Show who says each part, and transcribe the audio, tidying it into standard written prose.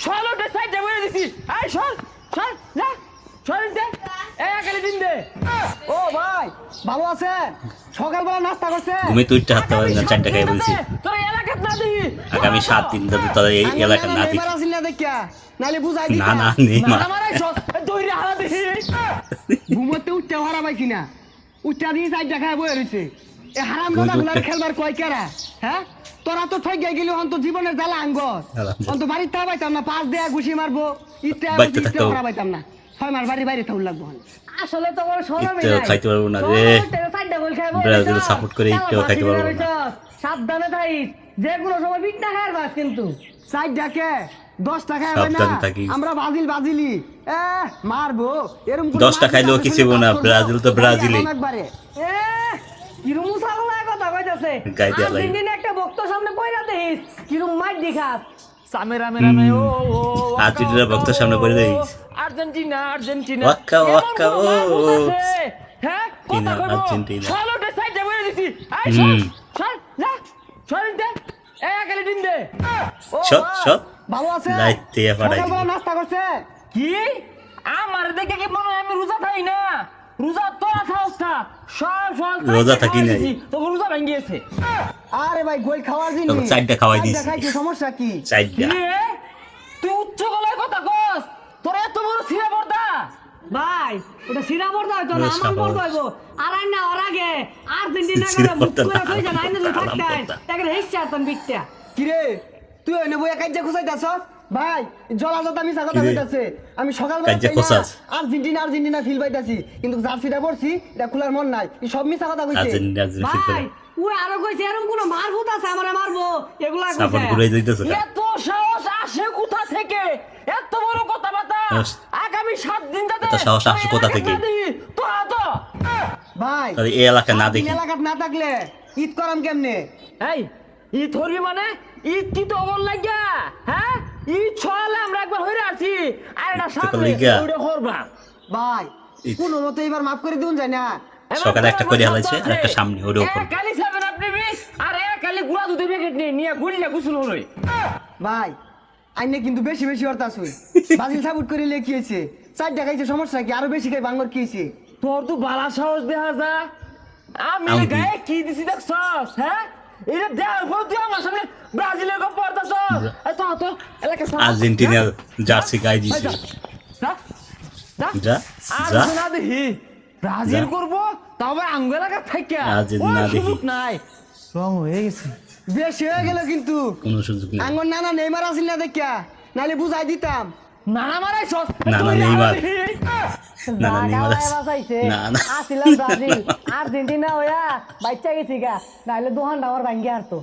Speaker 1: সরোটা সাইডে বলে দিছি এই সর সর না সরেন দে এই একালে দিন দে
Speaker 2: ও ভাই ভালো আছেন? সকালবেলা নাস্তা করছেন?
Speaker 3: ঘুমে তুইটা হাতে পারেন না, 4 টাকায় বলছি
Speaker 1: তোর এলাকাত না দিই
Speaker 3: আগামী 7 দিন ধরে তোরা এই এলাকা না দিই।
Speaker 2: নেইমার আসিল না দেখিয়া নালে বুঝাই
Speaker 3: না
Speaker 2: দিতা।
Speaker 3: না নেইমার
Speaker 1: মারামারাই সর দইরে হারা দিই
Speaker 2: ঘুমোতে উঠতে হারা পাইছি না, উঠতে দিয়ে সাইড দেখায় বয়ে রয়েছে। এ হারাম
Speaker 3: ঘুম
Speaker 2: দাদা গুলার
Speaker 3: উঠতে-
Speaker 2: খেলবার কয় কেরা? হ্যাঁ তোরা তো ঠই গেলি অন্ত জীবনের জ্বালা আঙ্গর অন্ত বাড়ির তা পাইতাম না, পাঁচ দেয়া ঘুষি মারবো ইতে
Speaker 3: বাড়িতে থাকতে হবে।
Speaker 2: হারা পাইতাম না, 6 মাস বাড়ি বাইরে থাকুন লাগবো।
Speaker 1: আসলে তোমার শরমই
Speaker 3: একটু
Speaker 1: নাই
Speaker 3: খাইতে পারবো না রে।
Speaker 1: সাইডে বল খাইবো
Speaker 3: ব্রাজিল সাপোর্ট করে একটু খাইতে পারবো না।
Speaker 1: সাবধানে থাইস যে কোনো সময় বিটনা খাইর বাস কিন্তু
Speaker 2: সাইড ডাকে 10 টাকা
Speaker 3: সাবধানে থাকিস।
Speaker 2: আমরা বাজিলি মারবো এরকম
Speaker 3: 10 টাকা খাইলেও কিছু হবো না, ব্রাজিল তো ব্রাজিলই।
Speaker 2: একবারে
Speaker 1: এ কিরম ছাগলায় কথা কইতাছে
Speaker 3: গাই দিয়া লাগে।
Speaker 1: দিন একটা বক্ত সামনে কইরা দেখিস কিরম মাইর দেখাস সামেরা মেরা মে ও
Speaker 3: আর্জেন্টিনার ভক্তের সামনে করে দেখিস।
Speaker 1: আর্জেন্টিনা আর্জেন্টিনা
Speaker 3: ওয়াক্কা, ওয়াক্কা, ও।
Speaker 1: হ্যাঁ
Speaker 3: কিনা,
Speaker 1: কথা কইবো
Speaker 3: আর্জেন্টিনা।
Speaker 1: সরোটা সাইডে বলে দিছি এই
Speaker 3: হুম।
Speaker 1: সর না সরেন দে এই একালে দিন দে ও
Speaker 3: সব সব
Speaker 2: ভালো আছে?
Speaker 3: লাইতে পাঠাই
Speaker 2: সকালবেলা নাস্তা করছে?
Speaker 1: কি আমার দেখে কি মনে হয় আমি রোজা থাকি না রোজা তোরা খাওস না সব সব
Speaker 3: রোজা থাকি নাই।
Speaker 1: তো রোজা ভেঙে গেছে
Speaker 2: আরে ভাই গোল খাওয়ার জিনিস
Speaker 3: তোকে 4টা খাওয়াই দিছি।
Speaker 2: খাইছে, সমস্যা কি?
Speaker 3: 4টা
Speaker 1: রে তুই উচ্চ গলায় কথা কস তোর এত বড় সিরা পর্দা ভাই ওটা সিরা পর্দা হইতো না আমার পর্দা হইবো আর আই না ওর আগে আর্জেন্টিনা
Speaker 3: সিরা
Speaker 1: করে মুখ
Speaker 3: পর্দা
Speaker 1: করে
Speaker 3: না,
Speaker 1: কই জানা আইনা
Speaker 3: আরাম
Speaker 1: থাকতাই
Speaker 3: পর্দা।
Speaker 1: তাকে হেসছে আতন বিটটা
Speaker 2: কি রে তুই ওই নেবো কাজ্জা খুঁজাইতাছস? ভাই জলাজত আমি কথা
Speaker 3: কি রে?
Speaker 2: কইতাছে আমি সকালবেলা
Speaker 3: কাজ্জা
Speaker 2: খাই না,
Speaker 3: খোঁচাস?
Speaker 2: আর্জেন্টিনা ফিল পাইতাছি কিন্তু জার্সিটা পরছি এটা খোলার মন নাই, এই সব মিছা কথা কইছে।
Speaker 3: আর্জেন্টিনা
Speaker 1: ভাই ওই আরো কইছে এরকম কোন মারভূত আছে আমারে মারবো এগুলা
Speaker 3: সাপোর্ট
Speaker 1: কইছে
Speaker 3: করে দিতেছে না।
Speaker 1: এত সাহস আসে কোথা থেকে এত বড় কথাবার্তা
Speaker 3: হ্যাঁ।
Speaker 1: আগামী 7 দিন যাতে
Speaker 3: এত সাহস আসে কোথা থেকে?
Speaker 1: তো তো
Speaker 2: ভাই
Speaker 3: তাহলে এই এলাকা না
Speaker 2: আপনি
Speaker 3: দেখি
Speaker 2: এলাকাত না থাকলে ঈদ করাম কেমনে?
Speaker 1: এই ঈদ ধরবি মানে ঈদ কি তো অমন লাগিয়া হ্যাঁ ঈদ ছয়ালে আমরা একবার হইরে আছি আর এটা সামনে
Speaker 3: লাগিয়া?
Speaker 1: ওইটা করবা
Speaker 2: ভাই
Speaker 3: ঈদ।
Speaker 2: কোনো মতে এবার মাফ করে দিন যায় না।
Speaker 3: সকালে একটা করে হালাইছে আর একটা সামনে ওরে উপর
Speaker 1: কালি সাবেন আপনি আর কালি গুড়া দুধের প্যাকেট নিয়ে গুড়িলে গুছুল হলোই
Speaker 2: ভাই আইনে কিন্তু বেশি অর্থাছুই বাজিল সাবুট করে লেখিয়েছে 4 টাকা খাইছে, সমস্যা কি? আরো বেশি খাই বাংলার কি হইছে?
Speaker 1: তোর তো বালা সাহস দেখা যা আমি
Speaker 3: আমি
Speaker 1: গায়ে কি দিছি দেখছস হ্যাঁ এটা দেওয়ার পর তুই আমার সামনে ব্রাজিলের গপ পড়তাছস তো তো এলাকা
Speaker 3: আর্জেন্টিনার জার্সি গায়ে দিছে।
Speaker 1: যা
Speaker 3: যা
Speaker 1: আর
Speaker 3: যা
Speaker 1: না দেখি ব্রাজিল
Speaker 3: যা।
Speaker 1: করব তবে আঙ্গ এলাকা থাইকা
Speaker 3: আর্জেন্টিনা দেখি।
Speaker 1: সুযোগ নাই রং হয়ে গেছে
Speaker 2: বেশি হয়ে গেল কিন্তু
Speaker 3: কোনো সুযোগ নেই।
Speaker 2: আঙ্গর নানা নেইমার আসিল না দেখিয়া নালে বুঝাই দিতাম।
Speaker 1: নানা মারাই সস
Speaker 3: নানা নেইমার। নানা নেইমার আছে। না, না।
Speaker 1: আসিলাম ব্রাজিল আর্জেন্টিনা হইয়া বাচ্চা গেছি গা নাইলে দোহান আমার ভাঙ্গে আর তো